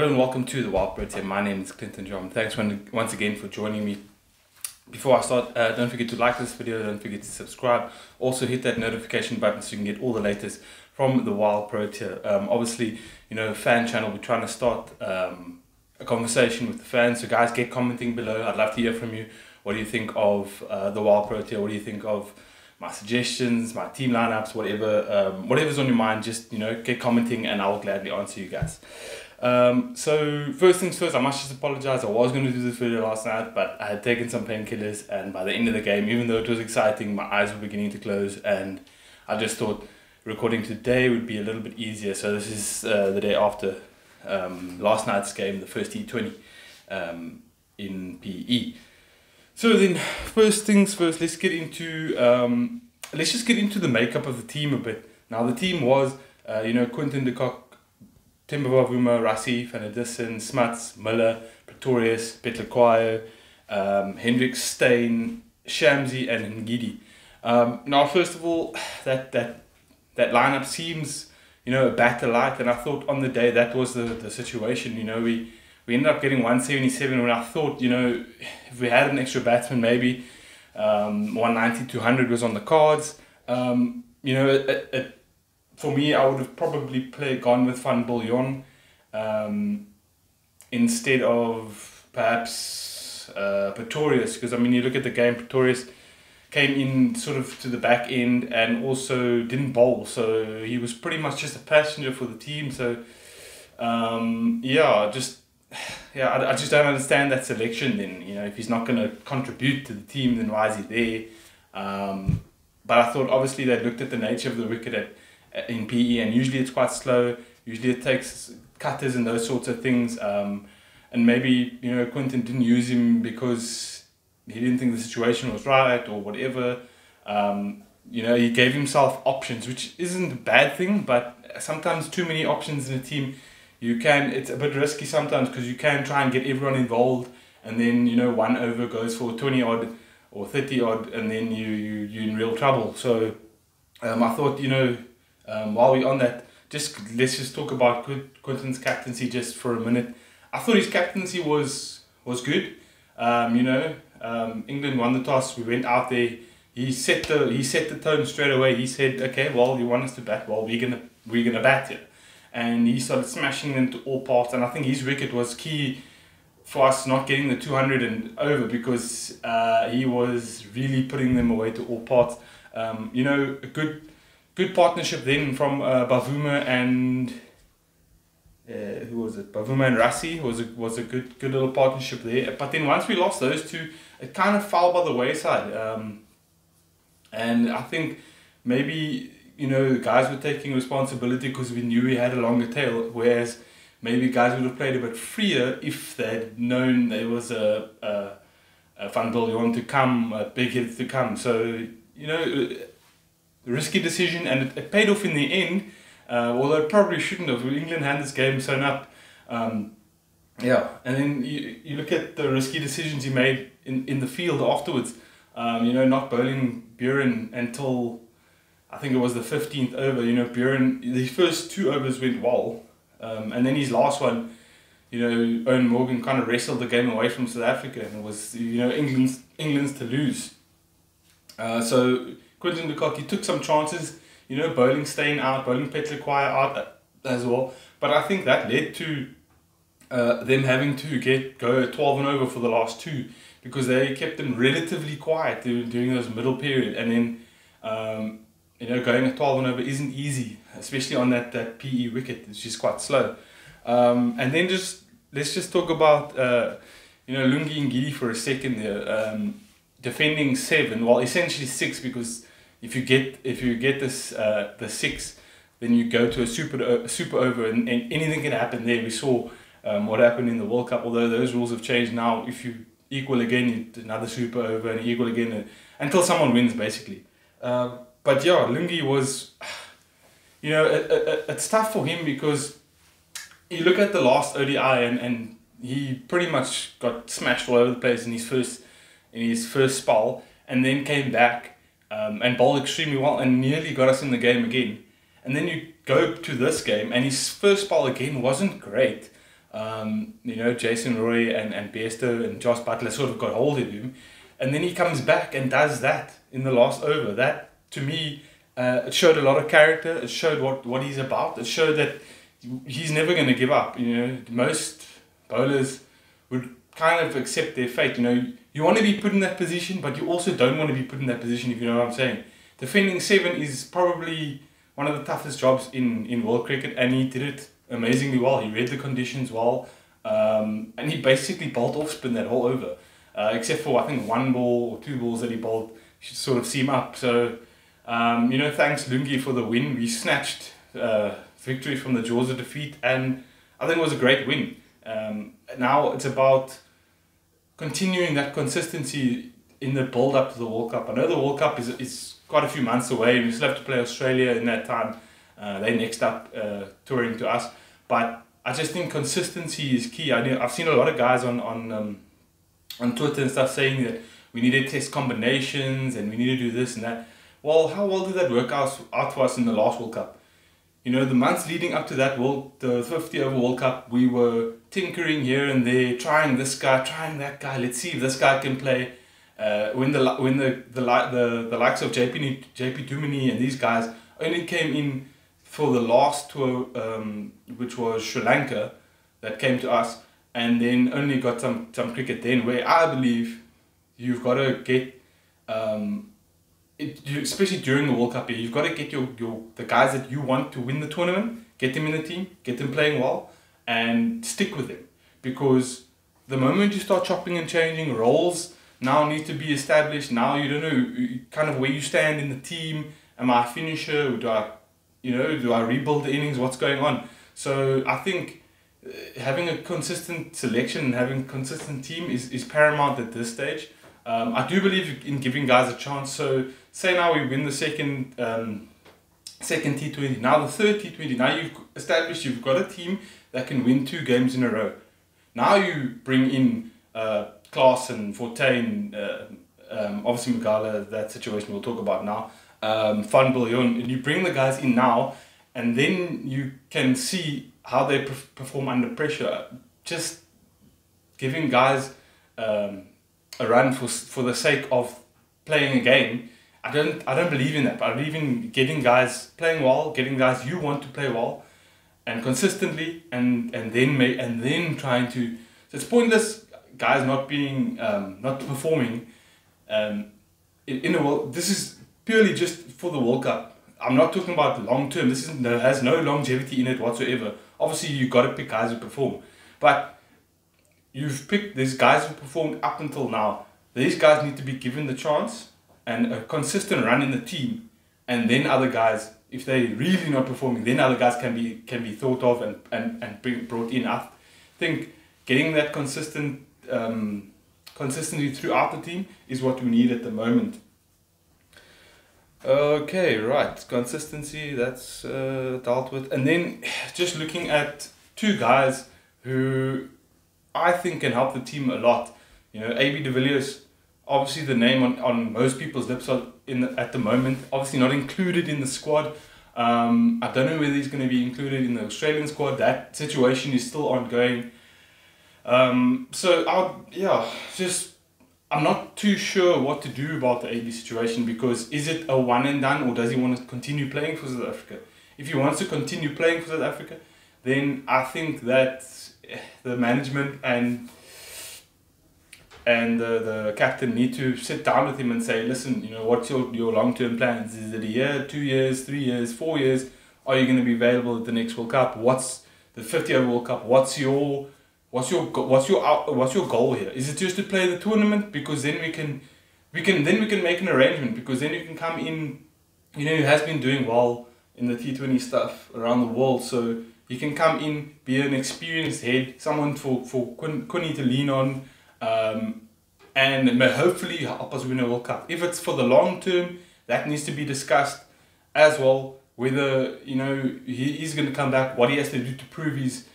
Hello and welcome to the Wild Protea. My name is Quinton. Thanks once again for joining me. Before I start, don't forget to like this video, don't forget to subscribe. Also hit that notification button so you can get all the latest from the Wild Protea. Obviously, fan channel, we're trying to start a conversation with the fans. So guys, get commenting below. I'd love to hear from you. What do you think of the Wild Protea? What do you think of my suggestions, my team lineups, whatever's on your mind? Just get commenting and I'll gladly answer you guys. So first things first, I must just apologize. I was going to do this video last night, but I had taken some painkillers, and by the end of the game, even though it was exciting, my eyes were beginning to close, and I just thought recording today would be a little bit easier. So this is the day after last night's game, the first T20 in PE. So then, first things first, let's just get into the makeup of the team a bit. Now the team was Quinton, Timber Bavuma, Rassie, Van der Dussen, Smuts, Miller, Pretorius, Petlekwayo, Hendrik, Steyn, Shamsi and Ngidi. Now first of all, that lineup seems a battle light, and I thought on the day that was the situation. We ended up getting 177 when I thought if we had an extra batsman, maybe 190 to 100 was on the cards. For me, I would have probably gone with Van Biljon instead of perhaps Pretorius, because you look at the game, Pretorius came in sort of to the back end and also didn't bowl, so he was pretty much just a passenger for the team. So I just don't understand that selection. Then if he's not going to contribute to the team, then why is he there? But I thought obviously they looked at the nature of the wicket in PE, and usually it's quite slow. Usually it takes cutters and those sorts of things, and maybe Quinton didn't use him because he didn't think the situation was right or whatever. He gave himself options, which isn't a bad thing, but sometimes too many options in a team, it's a bit risky sometimes, because you can try and get everyone involved, and then one over goes for 20 odd or 30 odd, and then you're in real trouble. So I thought while we're on that, let's just talk about Quinton's captaincy just for a minute. I thought his captaincy was good. England won the toss. We went out there. He set the tone straight away. He said, "Okay, well, you want us to bat. Well, we're gonna bat here," and he started smashing into all parts. And I think his wicket was key for us not getting the 200 and over, because he was really putting them away to all parts. A good partnership then from Bavuma and who was it? Bavuma and Rassie was a good little partnership there. But then once we lost those two, it kind of fell by the wayside. And I think maybe the guys were taking responsibility because we knew we had a longer tail, whereas maybe guys would have played a bit freer if they'd known there was a Van Biljon to come, a big hit to come. So risky decision, and it paid off in the end, although it probably shouldn't have. England had this game sewn up. And then you look at the risky decisions he made in the field afterwards. Not bowling Buren until I think it was the 15th over. Buren, the first 2 overs went well, and then his last one, Owen Morgan kind of wrestled the game away from South Africa, and it was England's to lose. So Quinton de Kock, he took some chances, bowling Steyn out, bowling Petlekwayo out as well. But I think that led to them having to go 12 and over for the last 2, because they kept them relatively quiet during those middle period. And then, going at 12 and over isn't easy, especially on that PE wicket. It's just quite slow. And then let's just talk about, Lungi and Ngidi for a second there. Defending 7, well, essentially 6, because if you get this the 6, then you go to a super over, and anything can happen there. We saw what happened in the World Cup, although those rules have changed now. If you equal again, another super over, and equal again until someone wins, basically. But yeah, Lungi was, it's tough for him, because you look at the last ODI and he pretty much got smashed all over the place in his first spell, and then came back and bowled extremely well and nearly got us in the game again. And then you go to this game, and his first spell again wasn't great. You know, Jason Roy and Bairstow and Josh Butler sort of got hold of him. And then he comes back and does that in the last over. That, to me, it showed a lot of character. It showed what he's about. It showed that he's never going to give up. You know, most bowlers would kind of accept their fate. You know, you want to be put in that position, but you also don't want to be put in that position, if you know what I'm saying. Defending 7 is probably one of the toughest jobs in world cricket, and he did it amazingly well. He read the conditions well, and he basically bowled off spin that whole over, except for I think 1 ball or 2 balls that he bowled should sort of seam up. So, you know, thanks Lungi for the win. We snatched victory from the jaws of defeat, and I think it was a great win. Now it's about continuing that consistency in the build up to the World Cup. I know the World Cup is quite a few months away. We still have to play Australia in that time. They next up touring to us, but I just think consistency is key. I've seen a lot of guys on Twitter and stuff saying that we need to test combinations and we need to do this and that. Well, how well did that work out for us in the last World Cup? You know, the months leading up to that the 50 over World Cup, we were tinkering here and there, trying this guy, trying that guy. Let's see if this guy can play. When the likes of JP Dumini and these guys only came in for the last tour, which was Sri Lanka, that came to us, and then only got some cricket then, where I believe you've got to get, especially during the World Cup, you've got to get the guys that you want to win the tournament, get them in the team, get them playing well, and stick with them. Because the moment you start chopping and changing, roles now need to be established. Now you don't know kind of where you stand in the team. Am I a finisher? Do I rebuild the innings? What's going on? So I think having a consistent selection and having a consistent team is paramount at this stage. I do believe in giving guys a chance. So say now we win the second T20, now the third T20. Now you've established you've got a team that can win 2 games in a row. Now you bring in Klaas and Fortuin, obviously Magala, that situation we'll talk about now, Van Biljon, and you bring the guys in now, and then you can see how they perform under pressure. Just giving guys a run for the sake of playing a game, I don't believe in that. But I believe in getting guys playing well, getting guys you want to play well, and consistently, and then trying to. So it's pointless guys not performing in the world. This is purely just for the World Cup. I'm not talking about long term. This has no longevity in it whatsoever. Obviously, you've got to pick guys who perform, but you've picked these guys who performed up until now. These guys need to be given the chance and a consistent run in the team, and then other guys, if they're really not performing, then other guys can be thought of and brought in. I think getting that consistency throughout the team is what we need at the moment. Okay, right, consistency, that's dealt with. And then just looking at 2 guys who I think can help the team a lot. You know, AB de Villiers, obviously the name on most people's lips at the moment, obviously not included in the squad. I don't know whether he's going to be included in the Australian squad. That situation is still ongoing. I'm not too sure what to do about the AB situation, because is it a one and done, or does he want to continue playing for South Africa? If he wants to continue playing for South Africa, then I think that the management and the captain need to sit down with him and say, listen, you know, what's your long-term plans? Is it a year, 2 years, 3 years, 4 years? Are you going to be available at the next World Cup? What's the 50 over World Cup? What's your goal here? Is it just to play the tournament? Because then we can make an arrangement. Because then you can come in, you know, he has been doing well in the T20 stuff around the world, so he can come in, be an experienced head, someone for Quinton to lean on, and may hopefully help us win a World Cup. If it's for the long term, that needs to be discussed as well. Whether, you know, he's going to come back, what he has to do to prove his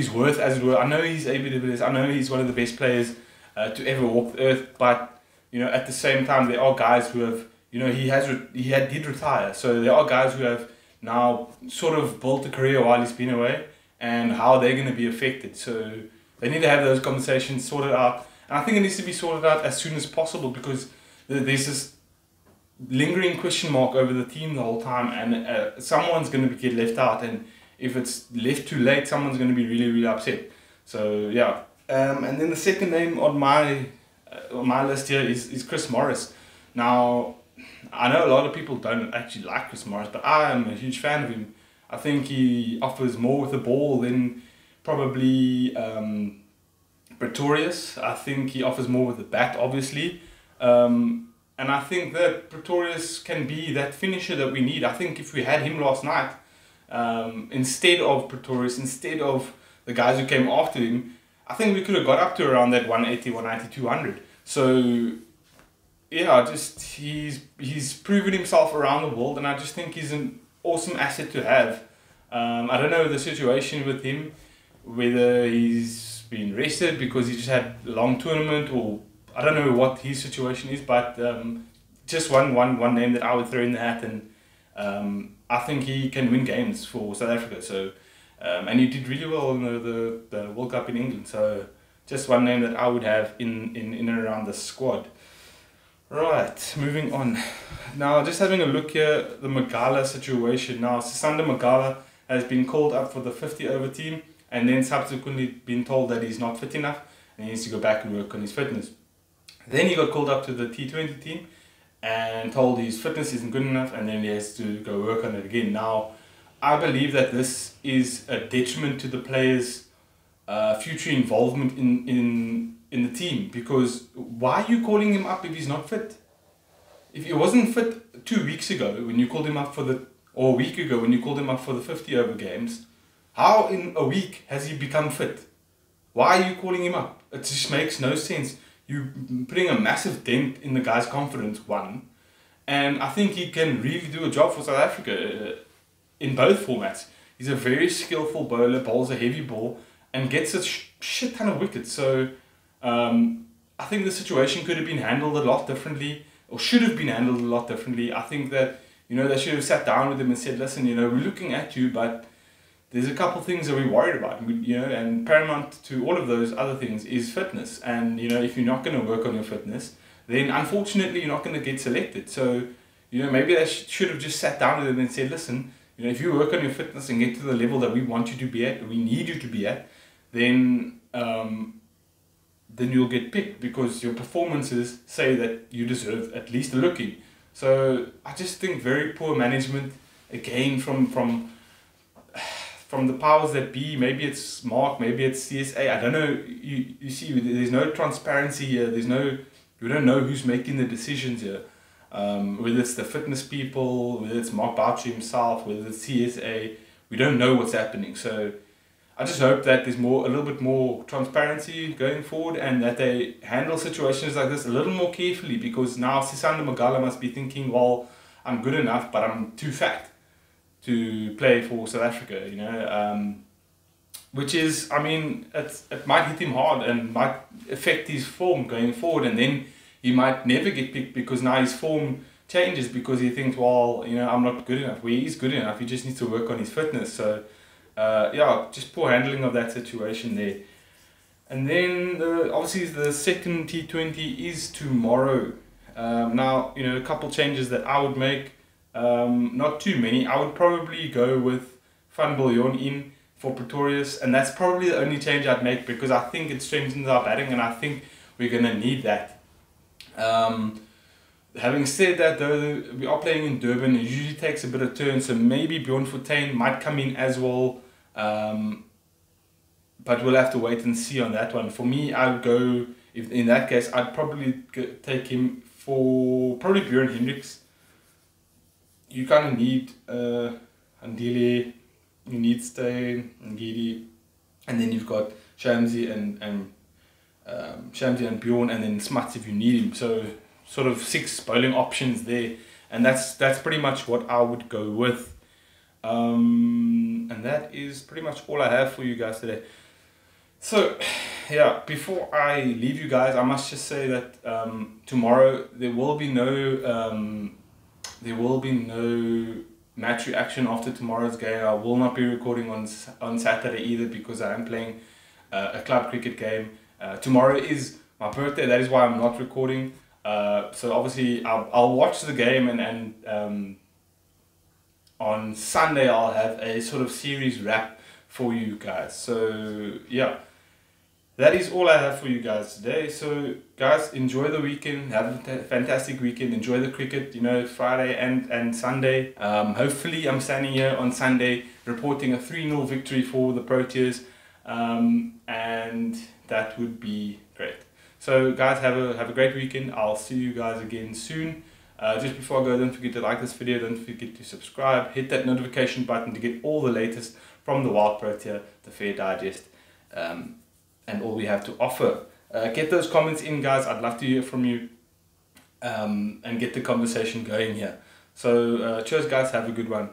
worth, as it were. I know he's AB de Villiers. I know he's one of the best players to ever walk the earth. But, you know, at the same time, there are guys who have, you know, did retire. So there are guys who have now sort of built a career while he's been away, and how they're going to be affected. So they need to have those conversations sorted out. And I think it needs to be sorted out as soon as possible, because there's this lingering question mark over the team the whole time, and someone's going to get left out, and if it's left too late, someone's going to be really, really upset. So yeah, and then the second name on my list here is Chris Morris. Now, I know a lot of people don't actually like Chris Morris, but I am a huge fan of him. I think he offers more with the ball than probably Pretorius. I think he offers more with the bat, obviously. And I think that Pretorius can be that finisher that we need. I think if we had him last night, instead of Pretorius, instead of the guys who came after him, I think we could have got up to around that 180, 190, 200. So, yeah, just he's proven himself around the world, and I just think he's an awesome asset to have. I don't know the situation with him, whether he's been rested because he just had a long tournament, or I don't know what his situation is, but just one name that I would throw in the hat, and I think he can win games for South Africa. So, and he did really well in the World Cup in England. So, just one name that I would have in and around the squad. Right, moving on. Now, just having a look here, the Magala situation. Now, Sisanda Magala has been called up for the 50 over team, and then subsequently been told that he's not fit enough and he needs to go back and work on his fitness. Then he got called up to the T20 team and told his fitness isn't good enough, and then he has to go work on it again. Now, I believe that this is a detriment to the player's future involvement in the team, because why are you calling him up if he's not fit? If he wasn't fit 2 weeks ago when you called him up or a week ago when you called him up for the 50 over games, how in a week has he become fit? Why are you calling him up? It just makes no sense. You're putting a massive dent in the guy's confidence, one, and I think he can really do a job for South Africa in both formats. He's a very skillful bowler, bowls a heavy ball, and gets a shit ton of wickets. So I think the situation could have been handled a lot differently, or should have been handled a lot differently. I think that, they should have sat down with him and said, listen, we're looking at you, but there's a couple things that we're worried about, and paramount to all of those other things is fitness. And, if you're not going to work on your fitness, then unfortunately you're not going to get selected. So, maybe they should have just sat down with them and said, listen, if you work on your fitness and get to the level that we want you to be at, we need you to be at, then you'll get picked, because your performances say that you deserve at least a look in. So I just think very poor management, again, from the powers that be. Maybe it's Mark, maybe it's CSA, I don't know. You see, there's no transparency here. We don't know who's making the decisions here. Whether it's the fitness people, whether it's Mark Boucher himself, whether it's CSA, we don't know what's happening. So I just hope that there's a little bit more transparency going forward, and that they handle situations like this a little more carefully, because now Sisanda Magala must be thinking, well, I'm good enough, but I'm too fat to play for South Africa, which is, it might hit him hard and might affect his form going forward, and then he might never get picked, because now his form changes because he thinks, well, I'm not good enough. Well, he is good enough, he just needs to work on his fitness. So just poor handling of that situation there. And then obviously the second T20 is tomorrow. Now, a couple changes that I would make. Not too many. I would probably go with Van Biljon in for Pretorius, and that's probably the only change I'd make, because I think it strengthens our batting, and I think we're going to need that. Having said that, though, we are playing in Durban. It usually takes a bit of turn, so maybe Bjorn Fortuin might come in as well, but we'll have to wait and see on that one. For me, I would go, if in that case, I'd probably take him for probably Bjorn Hendricks. You kind of need Andile, you need Steyn, Ngidi, and then you've got Shamsi and Bjorn, and then Smuts if you need him. So sort of 6 bowling options there, and that's pretty much what I would go with. And that is pretty much all I have for you guys today. So yeah, before I leave you guys, I must just say that tomorrow there will be no match reaction after tomorrow's game. I will not be recording on Saturday either because I am playing a club cricket game. Tomorrow is my birthday, that is why I'm not recording. So obviously I'll watch the game, and on Sunday I'll have a sort of series wrap for you guys. So yeah, that is all I have for you guys today. So guys, enjoy the weekend, have a fantastic weekend, enjoy the cricket, you know, Friday and Sunday. Hopefully I'm standing here on Sunday reporting a 3-0 victory for the Proteas, and that would be great. So guys, have a great weekend. I'll see you guys again soon. Just before I go, don't forget to like this video, don't forget to subscribe, hit that notification button to get all the latest from the Wild Protea, the Fair Digest, and all we have to offer. Get those comments in, guys. I'd love to hear from you, and get the conversation going here. So cheers guys, have a good one.